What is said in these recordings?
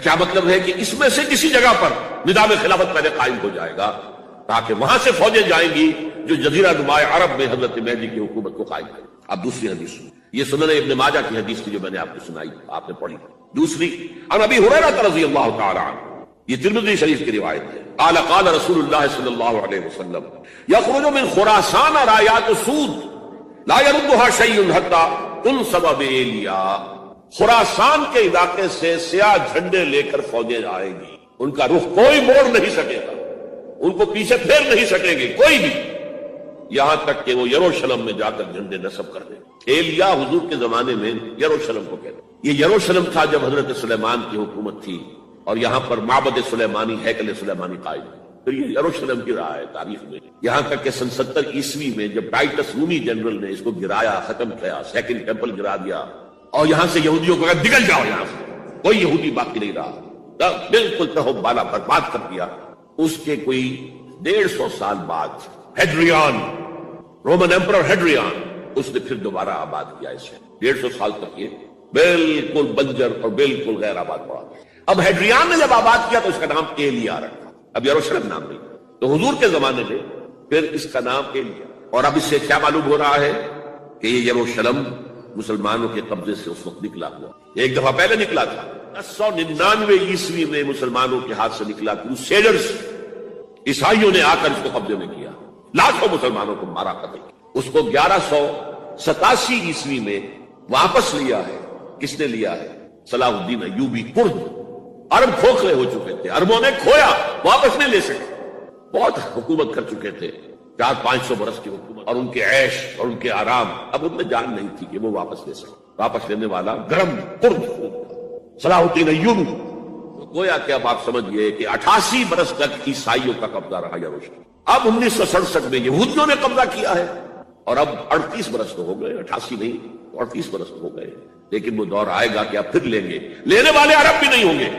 کیا مطلب ہے کہ اس میں سے کسی جگہ پر نظام خلافت پہلے قائم ہو جائے گا تاکہ وہاں سے فوجیں جائیں گی جو جزیرہ نما عرب میں حضرت مہدی کی حکومت کو قائم کرے. اب دوسری حدیث سنیں. یہ سنن ابن ماجہ کی حدیث کی جو میں نے آپ کو سنائی, آپ نے پڑھی. دوسری عن ابی ہریرہ رضی اللہ تعالی عنہ, یہ ترمذی شریف کی روایت ہے. قال قال رسول اللہ صلی اللہ علیہ وسلم یخرج من خراسان رایات سود لا يردها شیء حتی تنصب بإیلیا. خراسان کے علاقے سے سیاہ جھنڈے لے کر فوجیں آئیں گی, ان کا رخ کوئی موڑ نہیں سکے گا, ان کو پیچھے پھیر نہیں سکیں گے کوئی بھی, یہاں تک کہ وہ یروشلم میں جا کر جھنڈے نصب کر دیں. ایلیا حضور کے زمانے میں یروشلم کو کہتے ہیں. یہ یروشلم تھا جب حضرت سلیمان کی حکومت تھی اور یہاں پر معبد سلیمانی, ہیکل سلیمانی قائم ہے. تو یہ یروشلم کی رہا ہے تاریخ میں, یہاں تک کہ سن 70 عیسوی میں جب ٹائٹس رومی جنرل نے اس کو گرایا, ختم کیا, سیکنڈ ٹیمپل گرا دیا اور یہاں سے یہودیوں کو نکل جاؤ, یہاں سے کوئی یہودی باقی نہیں رہا, بالکل تہو بالا برباد کر دیا. اس کے کوئی 150 سال بعد ہیڈریان, رومن ایمپرر ہیڈریان, اس نے پھر دوبارہ آباد کیا اسے. 150 سال تک یہ بالکل بنجر اور بالکل غیر آباد پڑا. اب ہیڈریان نے جب آباد کیا تو اس کا نام ایلیا رکھا, اب یروشلم نام نہیں. تو حضور کے زمانے میں پھر اس کا نام ایلیا. اور اب اس سے کیا معلوم ہو رہا ہے کہ یہ یروشلم مسلمانوں کے قبضے سے اس وقت نکلا ہوا, ایک دفعہ پہلے نکلا تھا 1099 عیسوی میں مسلمانوں کے ہاتھ سے نکلا. کروسیڈرز, عیسائیوں نے آ کر اس کو قبضے میں کیا, لاکھوں مسلمانوں کو مارا, قتل کیا. اس کو 1187 عیسوی میں واپس لیا ہے. کس نے لیا ہے؟ صلاح الدین ایوبی. کرد عرب کھوکھلے ہو چکے تھے, عربوں نے کھویا, واپس نہیں لے سکے. بہت حکومت کر چکے تھے, 400-500 برس کی حکومت, اور ان کے عیش اور ان کے آرام, اب ان میں جان نہیں تھی کہ وہ واپس لے سکے. واپس لینے والا گرم کرد صلاح الدین ایوبی. گویا کہ اب آپ سمجھئے کہ 88 برس تک عیسائیوں کا قبضہ رہا یروشلم. اب 1967 میں یہودیوں نے قبضہ کیا ہے, اور اب 38 برس تو ہو گئے, 88 نہیں 38 برس تو ہو گئے. لیکن وہ دور آئے گا کہ اب پھر لیں گے. لینے والے عرب بھی نہیں ہوں گے,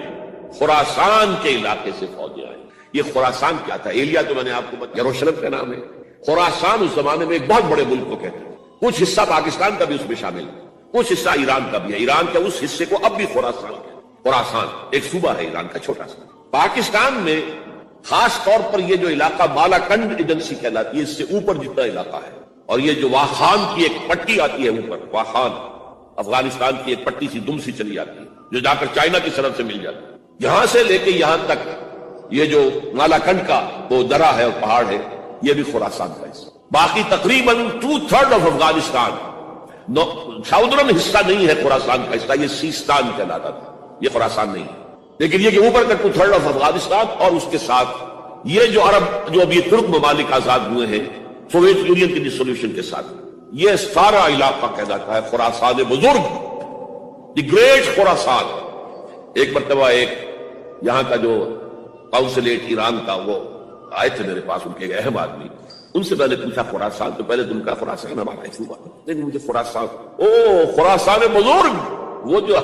خراسان کے علاقے سے فوجیں آئیں. یہ خراسان کیا تھا؟ ایلیا تو میں نے آپ کو بتایا یروشلم کا نام ہے. خراسان اس زمانے میں ایک بہت بڑے ملک کو کہتے ہیں. کچھ حصہ پاکستان کا بھی اس میں شامل ہے, کچھ حصہ ایران کا بھی ہے. ایران کے اس حصے کو اب بھی خراسان ہے. خراسان ایک صوبہ ہے ایران کا چھوٹا سا. پاکستان میں خاص طور پر یہ جو علاقہ بالا کنڈ ایجنسی کہلاتی ہے, اس سے اوپر جتنا علاقہ ہے, اور یہ جو واخان کی ایک پٹی آتی ہے اوپر, واخان افغانستان کی ایک پٹی سی دم سی چلی آتی ہے جو جا کر چائنا کی سرحد سے مل جاتی ہے, یہاں سے لے کے یہاں تک یہ جو مالا کنڈ کا وہ درہ ہے اور پہاڑ ہے, یہ بھی خراسان کا حصہ. باقی تقریباً 2/3 آف افغانستان, ساؤدرن حصہ نہیں ہے خراسان کا حصہ, یہ سیستان کہلاتا تھا, یہ خراسان نہیں ہے. لیکن یہ کہ اوپر کا 2/3 آف افغانستان, اور اس کے ساتھ یہ جو عرب جو ابھی ترک ممالک آزاد ہوئے ہیں سوویت یونین کی ڈسولوشن کے ساتھ, یہ سارا علاقہ کہلاتا ہے خراسان بزرگ, دی گریٹ خراسان. ایک مرتبہ ایک یہاں کا جو قونصلیٹ ایران کا وہ آئے تھے میرے پاس, ان کے اہم آدمی, ان سے میں نے پوچھا خراسان, تو پہلے تم کا خراسان ہمارا ایک صوبہ, لیکن مجھے خراسان, خراسان بزرگ, وہ جو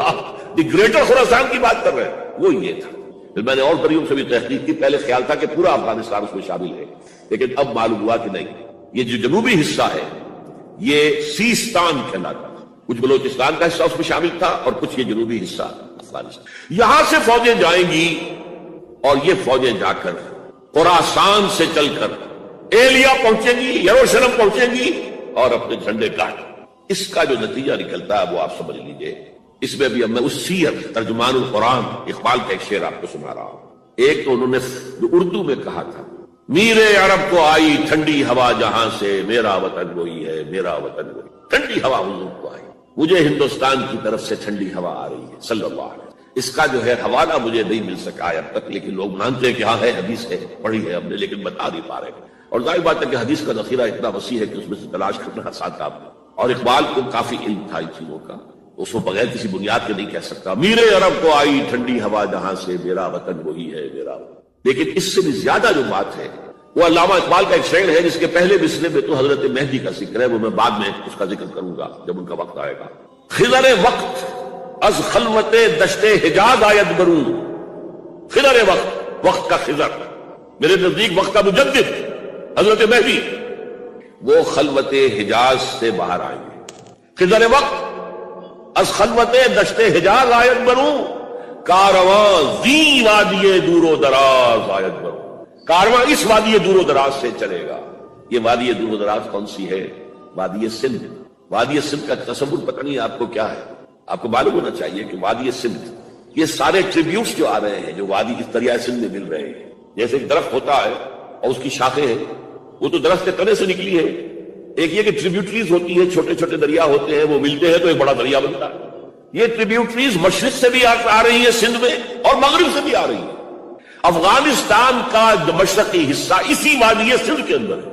دی گریٹر خراسان کی بات کر رہے ہیں وہ یہ تھا. پھر میں نے اور بریوں سے بھی تحقیق کی, پہلے خیال تھا کہ پورا افغانستان اس میں شامل ہے, لیکن اب معلوم ہوا کہ نہیں, یہ جو جنوبی حصہ ہے یہ سیستان کہلاتا تھا. کچھ بلوچستان کا حصہ اس میں شامل تھا اور کچھ یہ جنوبی حصہ افغانستان. یہاں سے فوجیں جائیں گی, اور یہ فوجیں جا کر خراسان سے چل کر ایلیا پہنچیں گی, یروشلم پہنچیں گی, اور اپنے جھنڈے گاڑ. اس کا جو نتیجہ نکلتا ہے وہ آپ سمجھ لیجئے. اس میں بھی اب میں اس سیر ترجمان القرآن اقبال کا ایک شعر آپ کو سنا رہا ہوں. ایک تو انہوں نے اردو میں کہا تھا, میرے عرب کو آئی ٹھنڈی ہوا جہاں سے, میرا وطن وہی ہے, میرا وطن وہی. ٹھنڈی ہوا حضور کو آئی, مجھے ہندوستان کی طرف سے ٹھنڈی ہوا آ رہی ہے صلی اللہ علیہ وسلم. اس کا جو ہے حوالہ مجھے نہیں مل سکا ہے اب تک, لیکن لوگ مانتے ہیں کہ ہاں ہے, حدیث ہے, پڑھی ہے ہم نے, لیکن بتا نہیں پا رہے. اور ظاہر بات ہے کہ حدیث کا ذخیرہ اتنا وسیع ہے کہ اس میں سے تلاش کرنا آسان تھا. اور اقبال کو کافی علم تھا ان چیزوں کا, اس کو بغیر کسی بنیاد کے نہیں کہہ سکتا. میرے عرب کو آئی ٹھنڈی ہوا جہاں سے, میرا وطن وہی ہے, میرا وطن. لیکن اس سے بھی زیادہ جو بات ہے وہ علامہ اقبال کا ایک شعر ہے جس کے پہلے مصرے میں تو حضرت مہدی کا ذکر ہے, وہ میں بعد میں اس کا ذکر کروں گا جب ان کا وقت آئے گا. خضر وقت از خلوت دشت حجاز آید برون. خضر وقت, وقت کا خضر, میرے نزدیک وقت کا مجدد حضرت مہدی, وہ خلوت حجاز سے باہر آئیں گے. خضر وقت از خلوت دشت حجاز آید برون, کارواں زی وادی دور و دراز آیت برو، کارواں اس وادی دور و دراز سے چلے گا۔ یہ وادی دور و دراز کون سی ہے؟ وادی سندھ۔ وادی سندھ کا تصور پتہ نہیں آپ کو کیا ہے، آپ کو معلوم ہونا چاہیے کہ وادی سندھ، یہ سارے ٹریبیوٹس جو آ رہے ہیں جو وادی اس دریائے سندھ میں مل رہے ہیں، جیسے ایک درخت ہوتا ہے اور اس کی شاخیں ہیں، وہ تو درخت کے تنے سے نکلی ہے۔ ایک یہ کہ ٹریبیوٹریز ہوتی ہیں، چھوٹے چھوٹے دریا ہوتے ہیں، وہ ملتے ہیں تو ایک بڑا دریا بنتا ہے۔ یہ ٹریبیوٹریز مشرق سے بھی آ رہی ہیں سندھ میں اور مغرب سے بھی آ رہی ہیں۔ افغانستان کا مشرقی حصہ اسی وادی سندھ کے اندر ہے،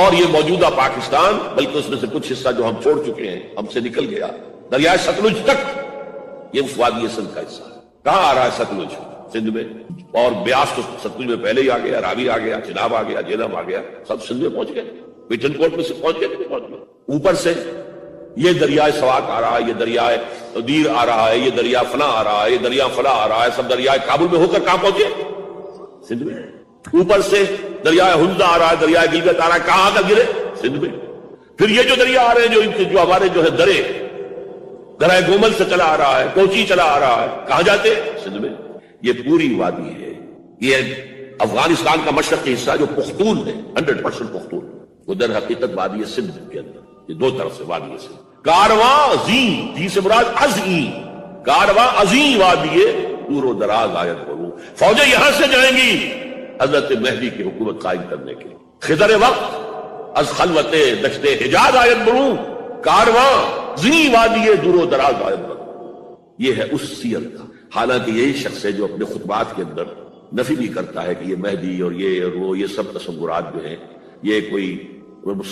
اور یہ موجودہ پاکستان، بلکہ اس میں سے کچھ حصہ جو ہم چھوڑ چکے ہیں، ہم سے نکل گیا دریائے ستلج تک، یہ اس وادی سندھ کا حصہ ہے۔ کہاں آ رہا ہے ستلج؟ سندھ میں، اور بیاس تو ستلج میں پہلے ہی آ گیا، راوی آ گیا، چناب آ گیا، جہلم آ گیا، سب سندھ میں پہنچ گئے، پیٹن کوٹ میں سے پہنچ گئے، پہنچ گئے۔ اوپر سے یہ دریائے سوات آ رہا ہے، یہ دریائے دیر آ رہا ہے، یہ دریا فلاں آ رہا ہے، یہ دریا فلاں آ رہا ہے، سب دریائے کابل میں ہو کر کہاں پہنچے؟ سندھ میں۔ اوپر سے دریائے ہنزا آ رہا ہے، دریائے گلگت آ رہا ہے، کہاں آ کر گرے؟ سندھ میں۔ پھر یہ جو دریا آ رہے ہیں جو ہمارے جو ہے درائے گومل سے چلا آ رہا ہے، کوچی چلا آ رہا ہے، کہاں جاتے؟ سندھ میں۔ یہ پوری وادی ہے، یہ افغانستان کا مشرقی حصہ جو پختون ہے، 100% پختون، وہ در حقیقت وادی سندھ کے اندر، یہ دو طرف سے وادی سندھ۔ کارواں زی سے مراد ازیں، کارواں ازیں وادی دور و دراز آیت برو، فوجیں یہاں سے جائیں گی حضرت مہدی کی حکومت قائم کرنے کے لیے۔ خضر وقت از خلوت دشت حجاز آیت برو، کارواں زی وادی دور و دراز آیت برو۔ یہ ہے اس سیر کا، حالانکہ یہی شخص ہے جو اپنے خطبات کے اندر نفی بھی کرتا ہے کہ یہ مہدی اور یہ سب تصورات جو ہیں یہ کوئی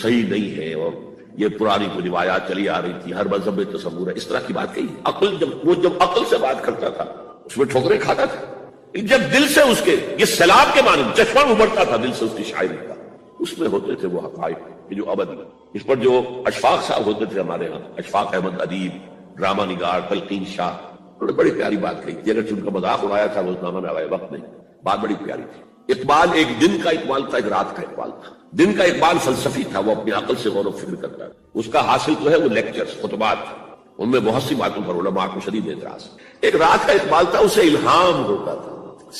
صحیح نہیں ہے، اور یہ پرانی کوئی روایات چلی آ رہی تھی، ہر مذہب میں تصور ہے، اس طرح کی بات کہی۔ جب عقل سے بات کرتا تھا اس میں ٹھوکریں کھاتا تھا، جب دل سے اس کے یہ سیلاب کے معنی چشمہ ابھرتا تھا دل سے اس کی شاعری کا، اس میں ہوتے تھے وہ حقائق کہ جو ابدی۔ اس پر جو اشفاق صاحب ہوتے تھے ہمارے ہاں، اشفاق احمد ادیب، ڈرامہ نگار، تلقین شاہ، انہوں نے بڑی پیاری بات کہی تھی، اگرچہ ان کا مذاق اڑایا تھا روزنامہ میں آئے وقت میں، بات بڑی پیاری تھی۔ اقبال ایک دن کا اقبال تھا، ایک رات کا اقبال تھا۔ دن کا اقبال فلسفی تھا، وہ اپنی عقل سے غور و فکر کرتا تھا، اس کا حاصل جو ہے وہ لیکچرز، خطبات، ان میں بہت سی باتوں پر علماء کو شدید اعتراض۔ ایک رات کا اقبال تھا، اسے الہام ہوتا تھا،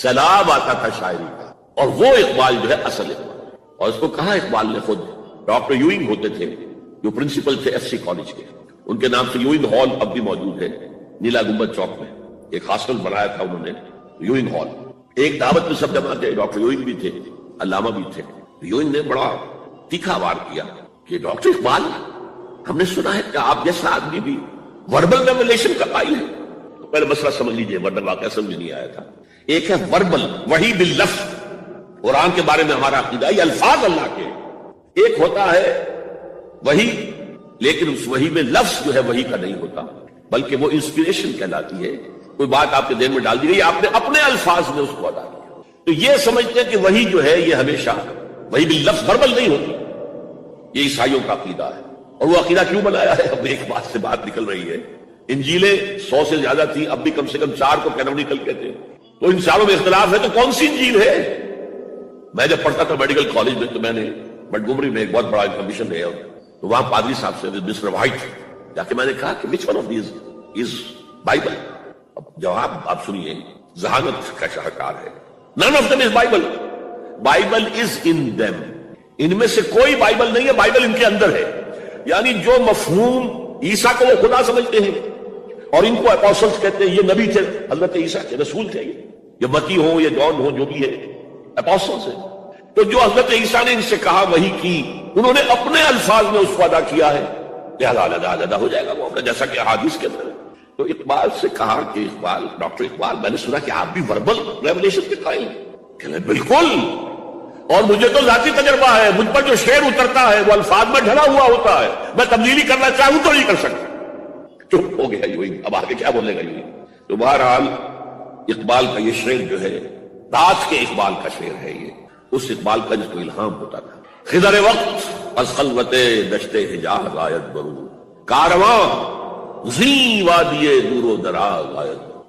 سیلاب آتا تھا شاعری کا، اور وہ اقبال جو ہے اصل اقبال۔ اور اس کو کہا اقبال نے خود، ڈاکٹر یوئنگ ہوتے تھے جو پرنسپل تھے ایف سی کالج کے، ان کے نام سے یوئنگ ہال اب بھی موجود ہے نیلا گنبد چوک میں، ایک ہاسٹل بنایا تھا انہوں نے، یوئنگ ہال۔ ایک دعوت میں سب جمع تھے، ڈاکٹر یوئنگ بھی تھے، علامہ بھی تھے۔ یوئنگ نے بڑا تیکھا وار کیا کہ ڈاکٹر اقبال، ہم نے سنا ہے کہ آپ جیسا آدمی بھی وربل ریولیشن کا قائل ہے۔ تو پہلے مسئلہ سمجھ لیجئے، ورنہ واقعہ سمجھ نہیں آیا تھا۔ ایک ہے وربل، وحی باللفظ، قرآن کے بارے میں ہمارا عقیدہ یہ الفاظ اللہ کے، ایک ہوتا ہے وحی، لیکن اس وحی میں لفظ جو ہے وحی کا نہیں ہوتا، بلکہ وہ انسپریشن کہلاتی ہے، کوئی بات آپ کے ذہن میں ڈال دی گئی، آپ نے اپنے الفاظ میں اس کو ادا کیا۔ تو یہ سمجھتے ہیں کہ وحی جو ہے یہ ہمیشہ وحی باللفظ وربل نہیں ہوتی، یہ عیسائیوں کا عقیدہ ہے۔ اور وہ عقیدہ کیوں بنایا ہے؟ اب ایک بات سے بات نکل رہی ہے، انجیلیں 100 سے زیادہ تھی، اب بھی کم سے کم 4 کو کینونیکل کہتے ہیں، تو ان چاروں میں اختلاف ہے، تو کون سی انجیل ہے؟ میں جب پڑھتا تھا میڈیکل کالج میں، تو میں نے مونٹگومری میں ایک بہت بڑا انفارمیشن ہے، تو وہاں پادری صاحب سے مسٹر وائٹ جا کے میں نے کہا کہ which one of these is Bible؟ اب جواب آپ سنیے، ذہانت کا شاہکار ہے، none of them is Bible، Bible is in them، ان میں سے کوئی بائبل نہیں ہے، بائبل ان کے اندر ہے۔ یعنی جو مفہوم عیسیٰ کو وہ خدا سمجھتے ہیں، اور ان کو اپوسٹلز کہتے ہیں، یہ نبی تھے، حضرت عیسیٰ کے رسول تھے، یہ متی ہوں یا جان ہوں، جو بھی ہے اپوسٹلز ہیں۔ تو جو حضرت عیسیٰ نے ان سے کہا وہی کی، انہوں نے اپنے الفاظ میں اس کو ادا کیا ہے، لہذا علیحدہ ہو جائے گا وہ، جیسا کہ احادیث کے اندر ہے۔ تو اقبال سے کہا کہ اقبال، ڈاکٹر اقبال، میں نے سنا کہ آپ بھی وربل ریولیشن کے قائل ہیں۔ کہ بالکل، اور مجھے تو ذاتی تجربہ ہے، مجھ پر جو شعر اترتا ہے وہ الفاظ میں ڈھلا ہوا ہوتا ہے، میں تبدیلی کرنا چاہوں تو نہیں کر سکتا۔ چپ ہو گیا یوئنگ، اب آگے کیا بولے گا یوئنگ؟ تو بہرحال اقبال کا یہ شعر جو ہے رات کے اقبال کا شعر ہے، یہ اس اقبال کا جس کو الہام ہوتا تھا۔ خضر وقت از خلوت دشت حجاز آیت برو، کارواں زی وادی دور و دراز آیت برو۔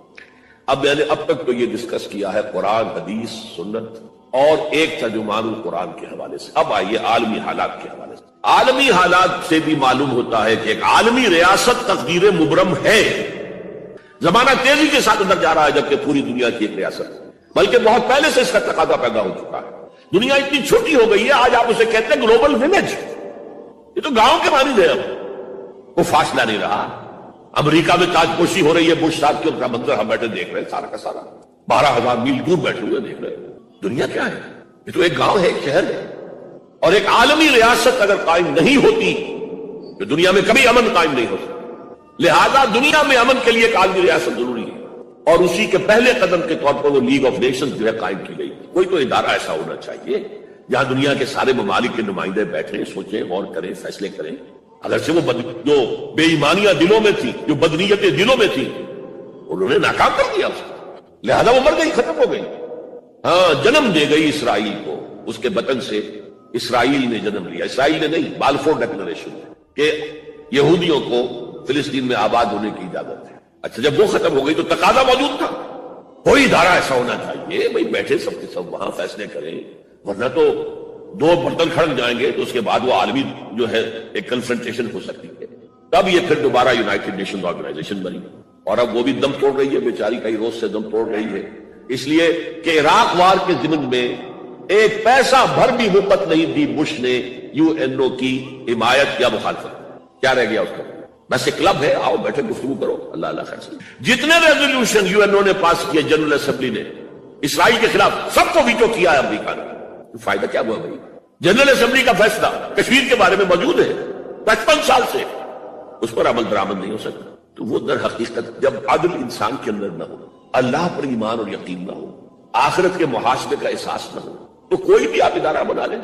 اب میں نے اب تک تو یہ ڈسکس کیا ہے قرآن، حدیث، سنت، اور ایک ترجمان القرآن کے حوالے سے۔ اب آئیے عالمی حالات کے حوالے سے۔ عالمی حالات سے بھی معلوم ہوتا ہے کہ ایک عالمی ریاست تقدیر مبرم ہے، زمانہ تیزی کے ساتھ اندر جا رہا ہے، جبکہ پوری دنیا کی ایک ریاست، بلکہ بہت پہلے سے اس کا تقاضا پیدا ہو چکا ہے۔ دنیا اتنی چھوٹی ہو گئی ہے، آج آپ اسے کہتے ہیں گلوبل ولیج، یہ تو گاؤں کے مانند ہے، اب وہ فاصلہ نہیں رہا۔ امریکہ میں تاج پوشی ہو رہی ہے، بش صاحب کی کا منظر ہم بیٹھے دیکھ رہے ہیں، سارا کا سارا 12,000 میل دور بیٹھے ہوئے دیکھ رہے ہیں۔ دنیا کیا ہے؟ یہ تو ایک گاؤں ہے، ایک شہر ہے۔ اور ایک عالمی ریاست اگر قائم نہیں ہوتی تو دنیا میں کبھی امن قائم نہیں ہو سکتا۔ لہذا دنیا میں امن کے لیے ایک عالمی ریاست ضروری ہے، اور اسی کے پہلے قدم کے طور پر وہ لیگ آف نیشنز جو ہے قائم کی گئی۔ کوئی تو ادارہ ایسا ہونا چاہیے جہاں دنیا کے سارے ممالک کے نمائندے بیٹھیں، سوچیں، غور کریں، فیصلے کریں۔ اگرچہ وہ جو بے ایمانیاں دلوں میں تھی، جو بدنیتیں دلوں میں تھی، انہوں نے ناکام کر دیا اس کو، لہذا وہ مر گئی، ختم ہو گئی۔ ہاں، جنم دے گئی اسرائیل کو، اس کے وطن سے اسرائیل نے جنم لیا، اسرائیل نے نہیں، بالفور ڈکلریشن، کہ یہودیوں کو فلسطین میں آباد ہونے کی اجازت ہے۔ اچھا، جب وہ ختم ہو گئی تو تقاضا موجود تھا، کوئی ادارہ ایسا ہونا چاہیے بھائی بیٹھے سب کے سب وہاں فیصلے کریں، ورنہ تو دو برتن کھڑک جائیں گے تو اس کے بعد وہ عالمی جو ہے ایک کنفرنٹیشن ہو سکتی ہے۔ تب یہ پھر دوبارہ یونائٹڈ نیشنز آرگنائزیشن بنی، اور اب وہ بھی دم توڑ رہی ہے، بیچاری کئی روز سے دم توڑ رہی ہے، اس لیے کہ عراق وار کے ضمن میں ایک پیسہ بھر بھی وقت نہیں دی بش نے یو این او کی حمایت یا مخالفت۔ کیا رہ گیا اس کا؟ بس ایک کلب ہے، آؤ بیٹھے گفتگو کرو، اللہ اللہ خیر سے۔ جتنے ریزولوشن یو این او نے پاس کیے جنرل اسمبلی نے اسرائیل کے خلاف، سب کو ویٹو کیا ہے امریکہ نے۔ فائدہ کیا ہوا بھائی؟ جنرل اسمبلی کا فیصلہ کشمیر کے بارے میں موجود ہے 55 سال سے، اس پر عمل درآمد نہیں ہو سکتا۔ تو وہ در حقیقت جب عدل انسان کے اندر نہ ہو، اللہ پر ایمان اور یقین نہ ہو، آخرت کے محاسبے کا احساس نہ ہو، تو کوئی بھی آپ ادارہ بنا لیں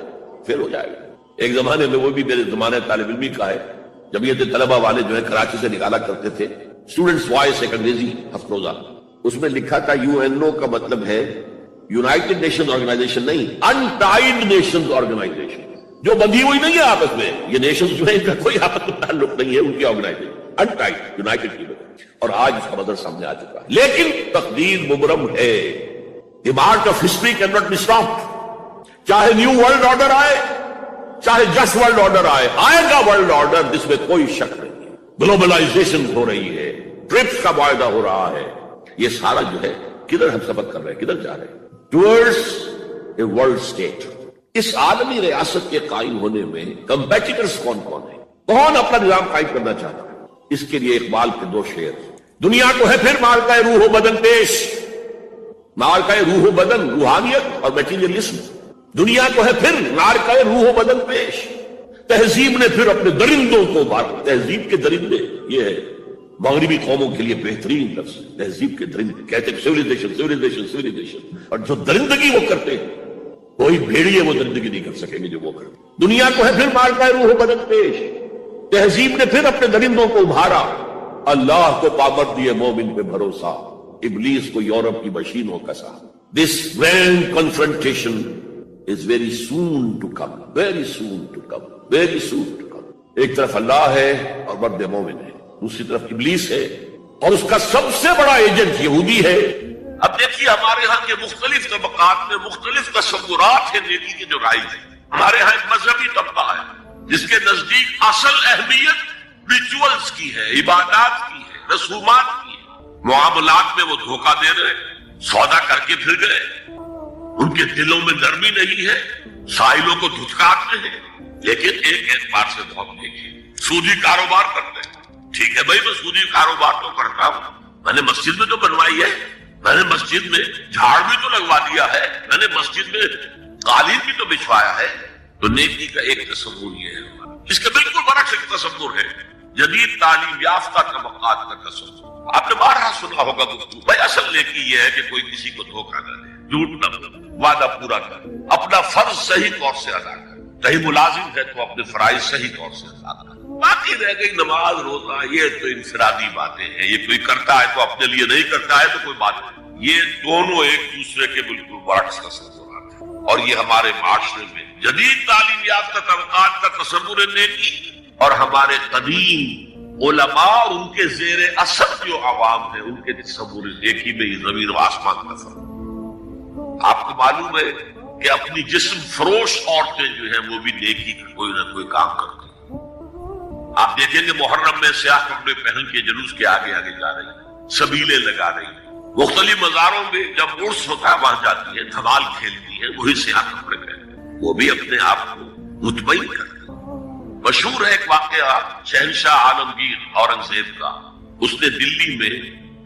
پھر ہو جائے گا۔ ایک زمانے میں، وہ بھی میرے زمانے طالب علمی کا ہے، جمعیت طلبہ والے جو ہے کراچی سے نکالا کرتے تھے اسٹوڈنٹس وائس، ایک انگریزی ہفت روزہ، اس میں لکھا تھا یو این او کا مطلب ہے یونائٹڈ نیشنز آرگنائزیشن نہیں، انٹائڈ نیشنز آرگنائزیشن، جو بندھی ہوئی نہیں ہے آپس میں۔ یہ نیشنز جو ہے ان کا کوئی آپس میں تعلق نہیں ہے، ان کی آرگنائزیشن انٹائڈ، یونائٹڈ کی وجہ، اور آج اس کا مطلب سامنے آ چکا ہے۔ لیکن تقدیر مبرم ہے، the march of history can not be stopped, چاہے نیو ورلڈ آرڈر آئے، چاہے جسٹ ورلڈ آرڈر آئے گا ورلڈ آرڈر، جس میں کوئی شک نہیں ہے۔ گلوبلائزیشن ہو رہی ہے، ٹرپس کا معاہدہ ہو رہا ہے، یہ سارا جو ہے کدھر ہم سبق کر رہے ہیں، کدھر جا رہے ہیں؟ Towards a world state. اس عالمی ریاست کے قائم ہونے میں کمپیٹیٹرز کون کون ہیں؟ کون اپنا نظام قائم کرنا چاہتا ہے؟ اس کے لیے اقبال کے دو شعر، دنیا کو ہے پھر مارکہ روح و بدن پیش، مارکہ روح و بدن، روحانیت اور میٹیریلزم، دنیا کو ہے پھر مارکہ روح و بدن پیش، تہذیب نے پھر اپنے درندوں کو مارا۔ تہذیب کے درندے، یہ ہے مغربی قوموں کے لیے بہترین لفظ، تہذیب کے درندے، کہتے ہیں سویلائزیشن سویلائزیشن سویلائزیشن، اور جو درندگی وہ کرتے ہیں کوئی بھیڑیے وہ درندگی نہیں کر سکیں گے جو وہ کرتے۔ دنیا کو ہے پھر مارکہ روح و بدن پیش، تہذیب نے پھر اپنے درندوں کو ابھارا، اللہ کو پابند دیے مومن پہ بھروسہ، ابلیس کو یورپ کی مشینوں کسا۔ This grand confrontation is very soon to come, very soon to come, very soon to come۔ ایک طرف اللہ ہے اور مرد مومن ہے، دوسری طرف ابلیس ہے اور اس کا سب سے بڑا ایجنٹ یہودی ہے۔ اب دیکھیے ہمارے ہاں کے مختلف طبقات میں مختلف تصورات ہیں نیکی کے جو رائج ہیں۔ ہمارے ہاں ایک مذہبی طبقہ ہے جس کے نزدیک اصل اہمیت ریچولز کی ہے، عبادات کی ہے، رسومات کی ہے۔ معاملات میں وہ دھوکہ دے رہے، سودا کر کے پھر گئے، ان کے دلوں میں نرمی نہیں ہے، سائلوں کو دھتکارتے ہیں، لیکن ایک اعتبار سے بہت دیکھیے سودی کاروبار کرتے ہیں۔ ٹھیک ہے بھائی، میں سودی کاروبار تو کرتا ہوں، میں نے مسجد میں تو بنوائی ہے، میں نے مسجد میں جھاڑ بھی تو لگوا دیا ہے، میں نے مسجد میں قالین بھی تو بچھوایا ہے۔ تو نیکی کا ایک تصور یہ ہے، اس کے بالکل برعکس ایک تصور ہے جدید تعلیم یافتہ طبقات کا تصور۔ آپ نے بارہا سنا ہوگا گفتگو، بھائی اصل نیکی یہ ہے کہ کوئی کسی کو دھوکہ نہ دے، جھوٹ نہ بولے، وعدہ پورا کر، اپنا فرض صحیح طور سے ادا کر، کہیں ملازم ہے تو اپنے فرائض صحیح طور سے ادا کر۔ باقی رہ گئی نماز روزہ، یہ تو انفرادی باتیں ہیں، یہ کوئی کرتا ہے تو اپنے لیے نہیں کرتا ہے تو کوئی بات نہیں۔ یہ دونوں ایک دوسرے کے بالکل برعکس تصورات ہیں، اور یہ ہمارے معاشرے میں جدید تعلیم یافتہ طبقات کا تصور نیکی اور ہمارے قدیم علماء اور ان کے زیر اثر جو عوام ہیں ان کے تصور نیکی میں یہ زمین و آسمان کا فرق۔ آپ کو معلوم ہے کہ اپنی جسم فروش عورتیں جو ہیں وہ بھی نیکی کا کوئی نہ کوئی کام کرتی ہیں۔ آپ دیکھیں گے محرم میں سیاہ کپڑے پہن کے جلوس کے آگے آگے جا رہی ہیں، سبیلیں لگا رہی ہیں، مختلف مزاروں میں جب عرس ہوتا ہے وہاں جاتی ہے، دھمال کھیلتی ہے، وہی سیاہ کپڑے پہنتے ہیں، وہ بھی اپنے آپ کو مطمئن کرتے ہیں۔ مشہور ہے ایک واقعہ شہنشاہ عالمگیر اورنگزیب کا، اس نے دلی میں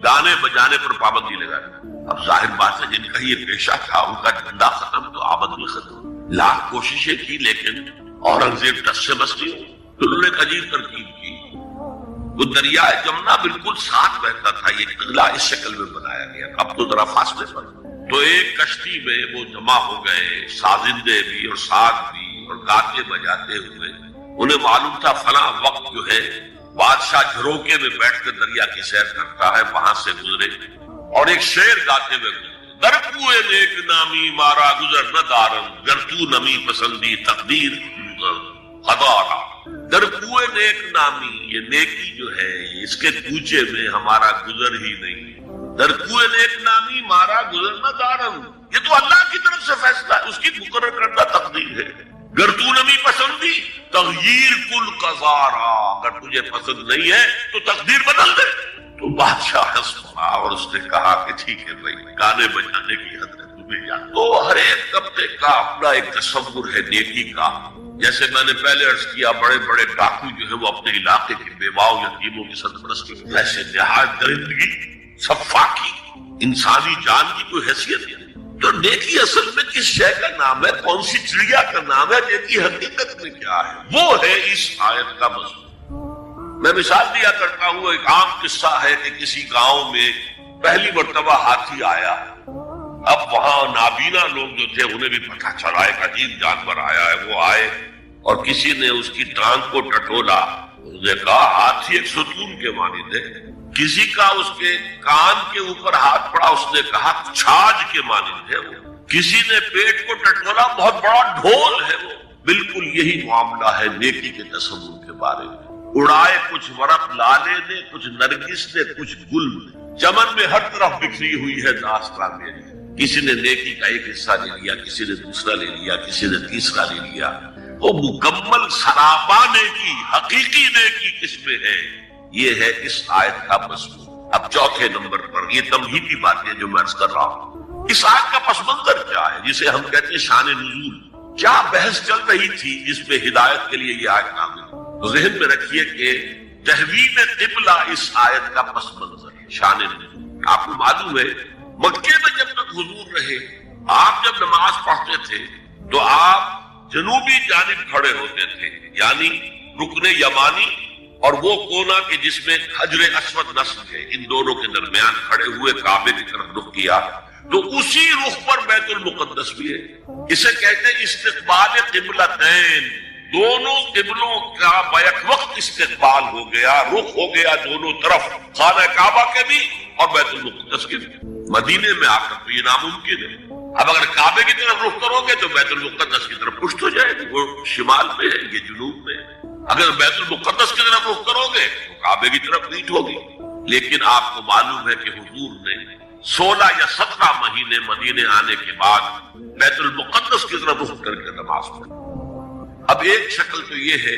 گانے بجانے پر پابندی لگا دی۔ اب ظاہر بات ہے جن کا یہ پیشہ تھا ان کا دھندا ختم تو آمد بھی ختم، لاکھ کوششیں کی لیکن اورنگزیب ٹس سے بس نہیں، تو انہوں نے ایک عجیب ترکیب کی، وہ دریائے جمنا بالکل ساتھ بہتا تھا، یہ قلعہ اس شکل میں بنایا گیا، اب تو ذرا فاصلے پر، تو ایک کشتی میں وہ جمع ہو گئے، سازندے بھی اور ساز بھی اور گاتے بجاتے ہوئے، انہیں معلوم تھا فلاں وقت جو ہے بادشاہ جھروکے میں بیٹھ کر دریا کی سیر کرتا ہے، وہاں سے گزرے اور ایک شعر گاتے ہوئے گزرے، در کوئے نیک نامی مارا گزر نہ دارن، گر تو نمی پسندی تقدیر خدارا، در کوئے نیک نامی، یہ نیکی جو ہے اس کے کوچے میں ہمارا گزر ہی نہیں، در کوئے نیک نامی مارا گزر نہ دارن، یہ تو اللہ کی طرف سے فیصلہ ہے، اس کی مقرر کردہ تقدیر ہے، گر تو نمی پسندی تغییر کل قضارا، اگر تجھے پسند نہیں ہے تو تقدیر بدل دے۔ تو بادشاہ ہنس پڑا اور اس نے کہا کہ ٹھیک ہے بھائی، گانے بجانے کی حد ہے تمہیں جان۔ تو ہر ایک طبقے کا اپنا ایک تصور ہے نیکی کا، جیسے میں نے پہلے عرض کیا بڑے بڑے ڈاکو جو ہے وہ اپنے علاقے کے بیواؤں یتیموں کی سرپرستی، ایسے نہایت درندگی صفاقی انسانی جان کی کوئی حیثیت نہیں۔ تو نیکی اصل میں کس شے کا نام ہے، کون سی چڑیا کا نام ہے، نیکی حقیقت میں کیا ہے، وہ ہے اس آیت کا مضمون۔ میں مثال دیا کرتا ہوں، ایک عام قصہ ہے کہ کسی گاؤں میں پہلی مرتبہ ہاتھی آیا، اب وہاں نابینا لوگ جو تھے انہیں بھی پتہ چلا ایک عجیب جانور آیا ہے، وہ آئے اور کسی نے اس کی ٹانگ کو ٹٹولا، اس نے کہا ہاتھی ایک ستون کے مانند ہے، کسی کا اس کے کان کے اوپر ہاتھ پڑا، اس نے کہا چھاج کے مانند ہے وہ، کسی نے پیٹ کو ٹٹولا بہت بڑا ڈھول ہے وہ۔ بالکل یہی معاملہ ہے نیکی کے تصور کے بارے میں، اڑائے کچھ ورق لالے نے، کچھ نرگس نے، کچھ گل نے، چمن میں ہر طرف بکھری ہوئی ہے داستان میری، کسی نے نیکی کا ایک حصہ لے لیا، کسی نے دوسرا لے لیا، کسی نے تیسرا لے لیا، وہ مکمل سراپا نیکی، حقیقی نیکی کس میں ہے، یہ ہے اس آیت کا مضمون۔ اب چوتھے نمبر پر یہ تمہیدی باتیں جو میں عرض کر رہا ہوں، اس آیت کا پس منظر کیا ہے جسے ہم کہتے ہیں شان نزول، کیا بحث چل رہی تھی جس میں ہدایت کے لیے یہ آیت نازل ہوئی؟ تو ذہن میں رکھیے کہ تحویل قبلہ اس آیت کا پس منظر ہے، شان نزول۔ آپ کو معلوم ہے مکے میں جب تک حضور رہے، آپ جب نماز پڑھتے تھے تو آپ جنوبی جانب کھڑے ہوتے تھے، یعنی رکن یمانی اور وہ کونا کے جس میں حجر اسود نصب ہے، ان دونوں کے درمیان کھڑے ہوئے کعبے کی طرف رخ کیا، تو اسی رخ پر بیت المقدس بھی ہے۔ اسے کہتے ہیں استقبال قبلتین، دونوں قبلوں کا بیک وقت استقبال ہو گیا، رخ ہو گیا دونوں طرف، خانہ کعبہ کے بھی اور بیت المقدس کے بھی۔ مدینے میں آ کر تو یہ ناممکن ہے، اب اگر کعبے کی طرف رخ کرو گے تو بیت المقدس کی طرف پشت ہو جائے گی، وہ شمال میں ہے یہ جنوب میں ہے، اگر بیت المقدس کی طرف رخ کرو گے تو کعبے کی طرف پیٹ ہوگی۔ لیکن آپ کو معلوم ہے کہ حضور نے 16 یا 17 مہینے مدینے آنے کے بعد بیت المقدس کی طرف رخ کر کے نماز پڑھی۔ اب ایک شکل تو یہ ہے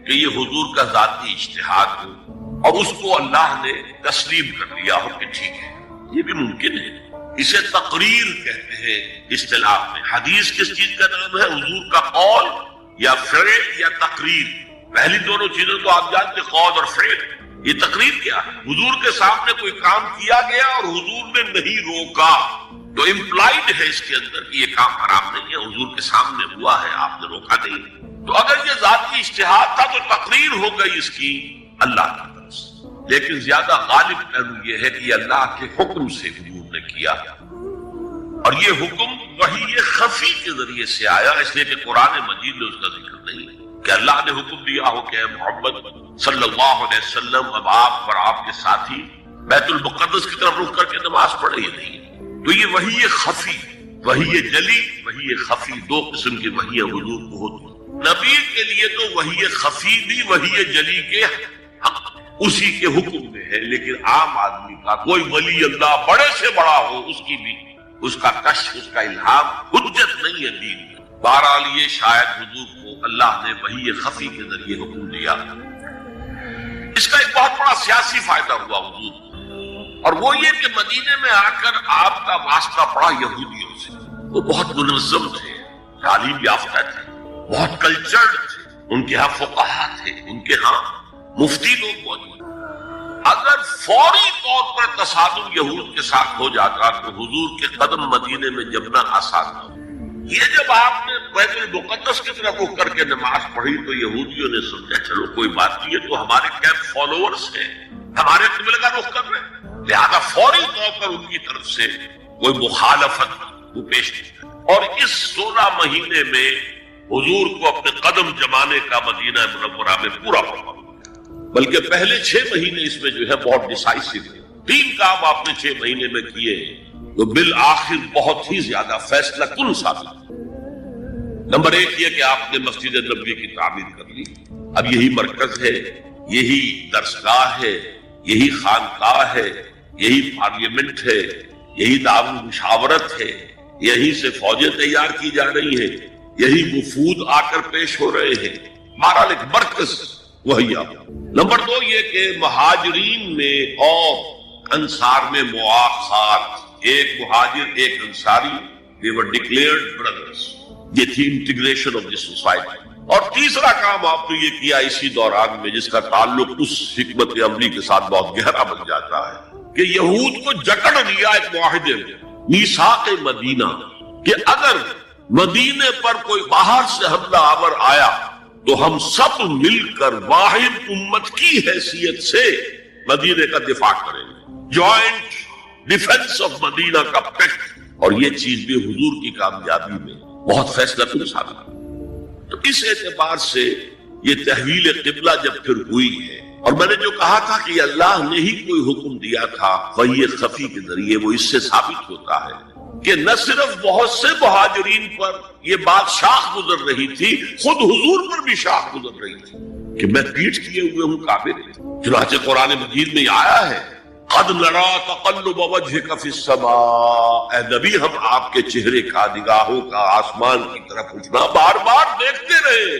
کہ یہ حضور کا ذاتی اجتہاد ہو اور اس کو اللہ نے تسلیم کر لیا ہو کہ ٹھیک ہے، یہ بھی ممکن ہے۔ اسے تقریر کہتے ہیں اصطلاح میں۔ حدیث کس چیز کا نام ہے؟ حضور کا قول یا فعل یا تقریر۔ پہلی دونوں چیزوں تو آپ جانتے، قول اور فعل۔ یہ تقریر کیا ہے؟ حضور کے سامنے کوئی کام کیا گیا اور حضور نے نہیں روکا، تو امپلائڈ ہے اس کے اندر کہ یہ کام حرام نہیں ہے، حضور کے سامنے ہوا ہے، آپ نے روکا نہیں۔ تو اگر یہ ذاتی اجتہاد تھا تو تقریر ہو گئی اس کی اللہ کی طرف سے، لیکن زیادہ غالب پہلو یہ ہے کہ یہ اللہ کے حکم سے حضور نے کیا، اور یہ حکم وحی خفی کے ذریعے سے آیا، اس لیے کہ قرآن مجید میں اس کا ذکر نہیں ہے کہ اللہ نے حکم دیا ہو کہ اے محمد صلی اللہ علیہ وسلم اب آپ اور آپ کے ساتھی بیت المقدس کی طرف رخ کر کے نماز پڑھے، یہ نہیں ہے۔ تو یہ وحی خفی، وحی جلی، وحی خفی، دو قسم کی وحیاں حضور کو ہوتی۔ نبی کے لیے تو وحی خفی بھی وحی جلی کے حق اسی کے حکم میں ہے، لیکن عام آدمی کا کوئی ولی اللہ بڑے سے بڑا ہو، اس کی بھی اس کا کشف، اس کا الہام حجت نہیں ہے دین میں۔ بہرحال یہ شاید حضور کو اللہ نے وحی خفی کے ذریعے حکم دیا۔ اس کا ایک بہت بڑا سیاسی فائدہ ہوا حضور کو۔ اور وہ یہ کہ مدینے میں آ کر آپ کا واسطہ پڑا یہودیوں سے. وہ بہت منظم تھے، تعلیم یافتہ تھے، بہت کلچرڈ تھے، ان کے ہاں فقہا تھے، ان کے ہاں مفتی لوگ موجود. اگر فوری طور پر تصادم یہود کے ساتھ ہو جاتا تو حضور کے قدم مدینے میں جمنا آسان تھا. یہ جب آپ نے بیت المقدس کی طرف رخ کر کے نماز پڑھی تو یہودیوں نے سمجھا چلو کوئی بات نہیں، یہ تو ہمارے کیمپ فالوورز ہیں، ہمارے قبلے کا رخ کر رہے ہیں، لہذا فوری طور پر ان کی طرف سے کوئی مخالفت وہ پیش کی. اور اس 16 مہینے میں حضور کو اپنے قدم جمانے کا مدینہ منورہ میں پورا موقع، بلکہ پہلے 6 مہینے اس میں جو ہے بہت ڈیسائسو ہے. 3 کام آپ نے 6 مہینے میں کیے تو بالآخر بہت ہی زیادہ فیصلہ کن ثابت. نمبر 1 یہ کہ آپ نے مسجد نبوی کی تعمیر کر لی. اب یہی مرکز ہے، یہی درسگاہ ہے، یہی خانقاہ ہے، یہی پارلیمنٹ ہے، یہی دار مشاورت ہے، یہی سے فوجیں تیار کی جا رہی ہیں، یہی وفود آ کر پیش ہو رہے ہیں. بہرحال ایک مرکز وہی آپ. نمبر 2 یہ کہ مہاجرین میں اور انصار میں مواخات، ایک مہاجر ایک Ansari, they were declared brothers. یہ تھی انٹیگریشن آف دی سوسائٹی. اور تیسرا کام آپ نے یہ کیا اسی دوران میں جس کا تعلق اس حکمت عملی کے ساتھ بہت گہرا بن جاتا ہے کہ یہود کو جکڑ لیا ایک معاہدے میں، میثاق مدینہ، کہ اگر مدینے پر کوئی باہر سے حملہ آور آیا تو ہم سب مل کر واحد امت کی حیثیت سے مدینے کا دفاع کریں گے. جوائنٹ ڈیفنس آف مدینہ کا پیکٹ. اور یہ چیز بھی حضور کی کامیابی میں بہت فیصلہ کن ثابت. تو اس اعتبار سے یہ تحویل قبلہ جب پھر ہوئی ہے، اور میں نے جو کہا تھا کہ اللہ نے ہی کوئی حکم دیا تھا وحی خفی کے ذریعے، وہ اس سے ثابت ہوتا ہے کہ نہ صرف بہت سے مہاجرین پر یہ بات شاخ گزر رہی تھی، خود حضور پر بھی شاخ گزر رہی تھی کہ میں پیٹھ کیے ہوئے ہوں کعبے میں. چنانچہ قرآن مجید میں آیا ہے قد نرا تقلب وجهك في السماء، اے نبی ہم آپ کے چہرے کا، نگاہوں کا آسمان کی طرف اٹھنا بار بار دیکھتے رہے.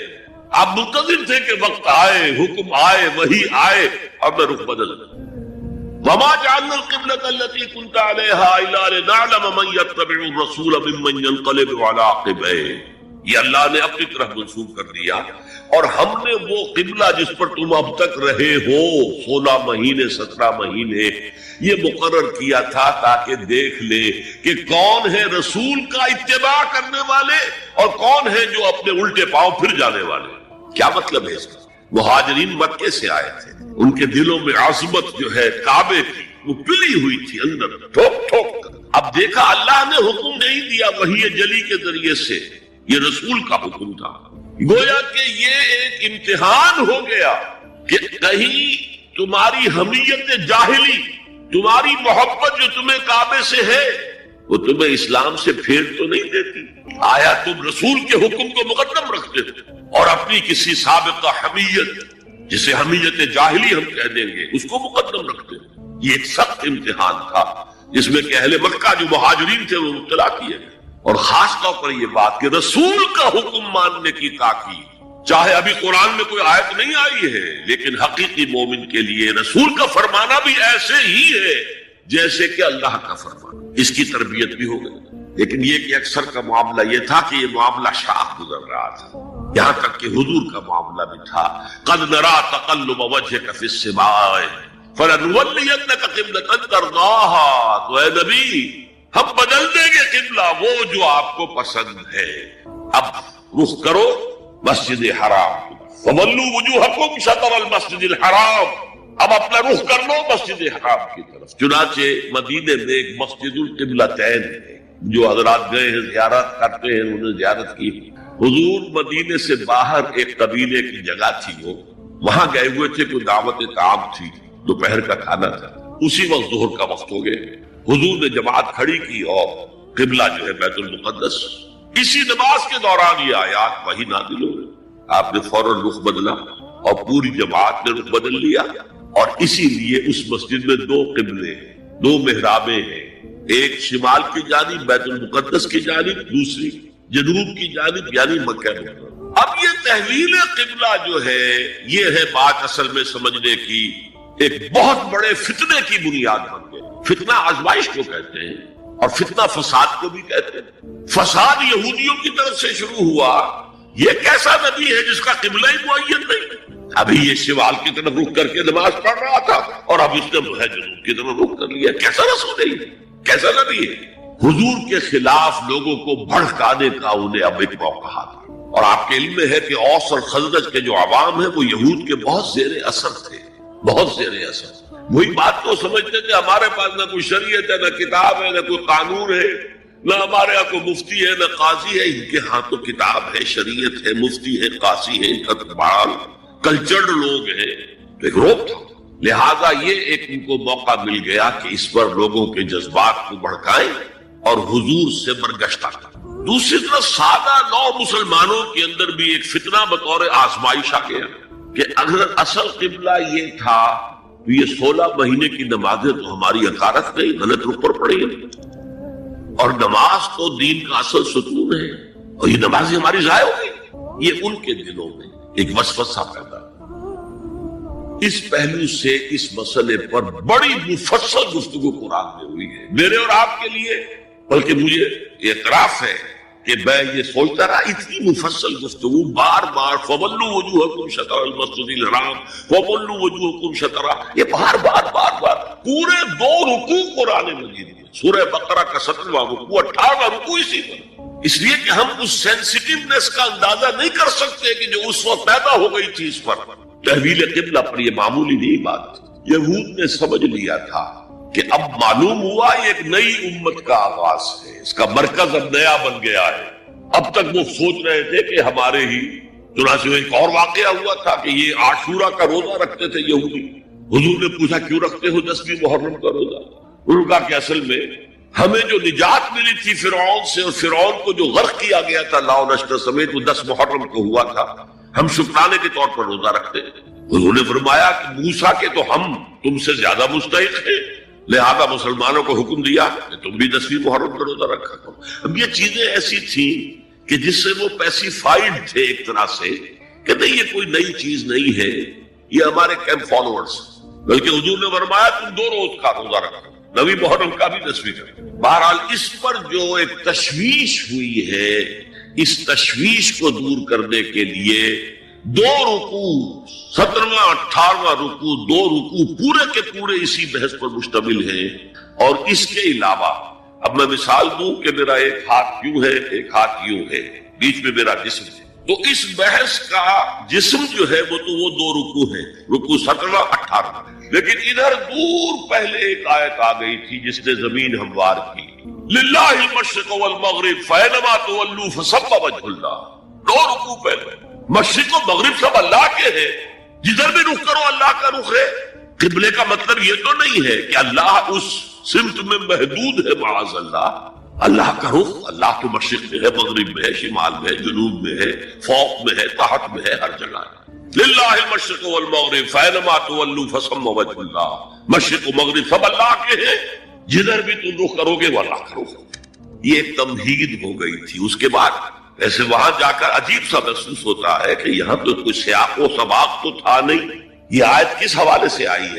آپ منتظر تھے کہ وقت آئے، حکم آئے، وحی آئے اور میں رخ بدل. وما جعلنا القبلة التي كنت عليها الا لنعلم من يتبع الرسول ممن ينقلب على عقبيه. یہ اللہ نے اپنی طرف منسوخ کر دیا، اور ہم نے وہ قبلہ جس پر تم اب تک رہے ہو 16 مہینے 17 مہینے یہ مقرر کیا تھا تاکہ دیکھ لے کہ کون ہے رسول کا اتباع کرنے والے اور کون ہے جو اپنے الٹے پاؤں پھر جانے والے. کیا مطلب ہے اس کا؟ مہاجرین مکے سے آئے تھے، ان کے دلوں میں عظمت جو ہے کعبے کی وہ پلی ہوئی تھی اندر ٹھوک ٹھوک کر. اب دیکھا اللہ نے حکم نہیں دیا وحی جلی کے ذریعے سے، یہ رسول کا حکم تھا. گویا کہ یہ ایک امتحان ہو گیا کہ کہیں تمہاری حمیت جاہلی، تمہاری محبت جو تمہیں کعبے سے ہے وہ تمہیں اسلام سے پھیر تو نہیں دیتی. آیا تم رسول کے حکم کو مقدم رکھتے ہو اور اپنی کسی سابقہ حمیت، جسے حمیت جاہلی ہم کہہ دیں گے، اس کو مقدم رکھتے ہو. یہ ایک سخت امتحان تھا جس میں کہ اہل مکہ جو مہاجرین تھے وہ مبتلا کیے گئے. اور خاص طور پر یہ بات کہ رسول کا حکم ماننے کی تاکید، چاہے ابھی قرآن میں کوئی آیت نہیں آئی ہے لیکن حقیقی مومن کے لیے رسول کا فرمانا بھی ایسے ہی ہے جیسے کہ اللہ کا فرمانا. اس کی تربیت بھی ہو گئی. لیکن یہ کہ اکثر کا معاملہ یہ تھا کہ یہ معاملہ شاخ گزر رہا تھا، یہاں تک کہ حضور کا معاملہ بھی تھا قد نرا تقلب وجهك في السماء فلنولينك قبلة ترضاها. تو اے نبی ہم بدل دیں گے قبلہ وہ جو آپ کو پسند ہے. اب رخ کرو مسجد حرام، فولوا وجوہکم شطر المسجد الحرام. اب اپنا رخ کر لو مسجد حرام کی طرف. چنانچہ مدینے میں ایک مسجد القبلتین ہے، جو حضرات گئے ہیں زیارت کرتے ہیں انہوں نے زیارت کی. حضور مدینے سے باہر ایک قبیلے کی جگہ تھی، وہ وہاں گئے ہوئے تھے، کوئی دعوت طعام تھی، دوپہر کا کھانا تھا. اسی وقت ظہر کا وقت ہو گئے. حضور نے جماعت کھڑی کی اور قبلہ جو ہے بیت المقدس. اسی نماز کے دوران یہ آیات وحی نازل ہو گئی. آپ نے فوراً رخ بدلا اور پوری جماعت نے رخ بدل لیا. اور اسی لیے اس مسجد میں 2 قبلے ہیں، 2 محرابیں ہیں، ایک شمال کی جانب بیت المقدس کی جانب، دوسری جنوب کی جانب یعنی مکہ میں. اب یہ تحویل قبلہ جو ہے یہ ہے بات اصل میں سمجھنے کی ایک بہت بڑے فتنے کی بنیاد بن گئی. فتنہ آزمائش کو کہتے ہیں اور فتنہ فساد کو بھی کہتے ہیں. فساد یہودیوں کی طرف سے شروع ہوا. یہ کیسا نبی ہے جس کا قبلہ ہی معین نہیں؟ ابھی یہ شمال کی طرف رخ کر کے نماز پڑھ رہا تھا اور اب اس نے جنوب کی طرف رخ کر لیا. کیسا رسول ہے؟ کیسا نبی ہے؟ حضور کے خلاف لوگوں کو بھڑکانے کا انہیں اب ایک موقع تھا. اور آپ کے علم میں ہے کہ اوس اور خزرج کے جو عوام ہیں وہ یہود کے بہت زیر اثر تھے، بہت زیر اثر. وہی بات تو سمجھتے تھے ہمارے پاس نہ کوئی شریعت ہے، نہ کتاب ہے، نہ کوئی قانون ہے، نہ ہمارے یہاں کوئی مفتی ہے، نہ قاضی ہے. ان کے ہاں تو کتاب ہے، شریعت ہے، مفتی ہے، قاضی ہے، ان کا بڑا کلچرڈ لوگ ہیں. ایک روک تھا. لہذا یہ ایک ان کو موقع مل گیا کہ اس پر لوگوں کے جذبات کو بھڑکائیں اور حضور سے برگشتہ کریں. دوسری طرف سادہ نو مسلمانوں کے اندر بھی ایک فتنہ بطور آزمائش آ گیا کہ اگر اصل قبلہ یہ تھا تو یہ 16 مہینے کی نمازیں تو ہماری حقارت نہیں، غلط رخ پر پڑی ہیں، اور نماز تو دین کا اصل ستون ہے اور یہ نمازیں ہماری ضائع ہو گئی. یہ ان کے دلوں میں ایک وسوسہ پیدا. اس پہلو سے اس مسئلے پر بڑی مفصل گفتگو قرآن میں ہوئی ہے میرے اور آپ کے لیے. بلکہ مجھے اعتراف ہے کہ میں یہ سوچتا رہا اتنی مفصل گفتگو بار بار فَوَلُّوا وُجُوهَكُمْ شَطْرَ الْمَسْجِدِ الْحَرَامِ وَوَلُّوا وُجُوهَكُمْ شَطْرَهُ، یہ بار پورے 2 رکوع قرآن مجید میں. سورہ بقرہ کا 17واں رکوع 18واں رکوع اسی پر. اس لیے کہ ہم اس سینسٹیونیس کا اندازہ نہیں کر سکتے کہ جو اس وقت پیدا ہو گئی تھی اس پر. تحویل قبلہ پر یہ معمولی نہیں بات. یہود نے سمجھ لیا تھا کہ اب معلوم ہوا یہ ایک نئی امت کا آغاز ہے، اس کا مرکز اب نیا بن گیا ہے. اب تک وہ سوچ رہے تھے کہ ہمارے ہی چنانچہ ایک اور واقعہ ہوا تھا کہ یہ عاشورہ کا روزہ رکھتے تھے یہودی. حضور نے پوچھا کیوں رکھتے ہو 10ویں محرم کا روزہ؟ انہوں نے کہا کہ اصل میں ہمیں جو نجات ملی تھی فرعون سے، اور فرعون کو جو غرق کیا گیا تھا لا و نشر سمیت، وہ 10 محرم کو ہوا تھا، ہم شکرانے کے طور پر روزہ رکھتے ہیں. حضور نے فرمایا کہ موسیٰ کے تو ہم تم سے زیادہ مستحق ہیں، لہذا مسلمانوں کو حکم دیا کہ تم بھی 10ویں محرم کا روزہ رکھا کرو. اب یہ چیزیں ایسی تھیں کہ جس سے وہ پیسیفائڈ تھے ایک طرح سے کہ نہیں یہ کوئی نئی چیز نہیں ہے، یہ ہمارے کیمپ فالوورز. بلکہ حضور نے فرمایا تم 2 روز کا روزہ رکھو، 9ویں محرم کا بھی 10ویں کا. بہرحال اس پر جو ایک تشویش ہوئی ہے، اس تشویش کو دور کرنے کے لیے 2 رکوع 17واں 18واں رکوع 2 رکوع پورے کے پورے اسی بحث پر مشتمل ہیں. اور اس کے علاوہ اب میں مثال دوں کہ میرا ایک ہاتھ یوں ہے، ایک ہاتھ یوں ہے، بیچ میں میرا جسم ہے، تو اس بحث کا جسم جو ہے وہ تو وہ 2 رکوع ہے، رکوع 17 18. لیکن ادھر دور پہلے ایک آیت آ گئی تھی جس نے زمین ہموار کی. للہ المشرق والمغرب فینما تولوا فثم وجہ اللہ. 2 رکوع پہلے. مشرق و مغرب سب اللہ کے ہیں، جدھر بھی رخ کرو اللہ کا رخ ہے. قبلے کا مطلب یہ تو نہیں ہے کہ اللہ اس سمت میں محدود ہے، معاذ اللہ. اللہ کا رخ اللہ تو مشرق میں ہے، مغرب میں ہے، شمال میں ہے، جنوب میں ہے، فوق میں ہے، تحت میں ہے، ہر جگہ ہے. للہ المشرق والمغرب فینما تولوا فثم وجہ اللہ. مشرق و مغرب سب اللہ کے ہیں، جدھر بھی تم رخ کرو گے وہ اللہ کا رخ. یہ ایک تمہید ہو گئی تھی. اس کے بعد ایسے وہاں جا کر عجیب سا محسوس ہوتا ہے کہ یہاں تو کوئی سیاق و سباق تو تھا نہیں. یہ آیت کس حوالے سے آئی ہے؟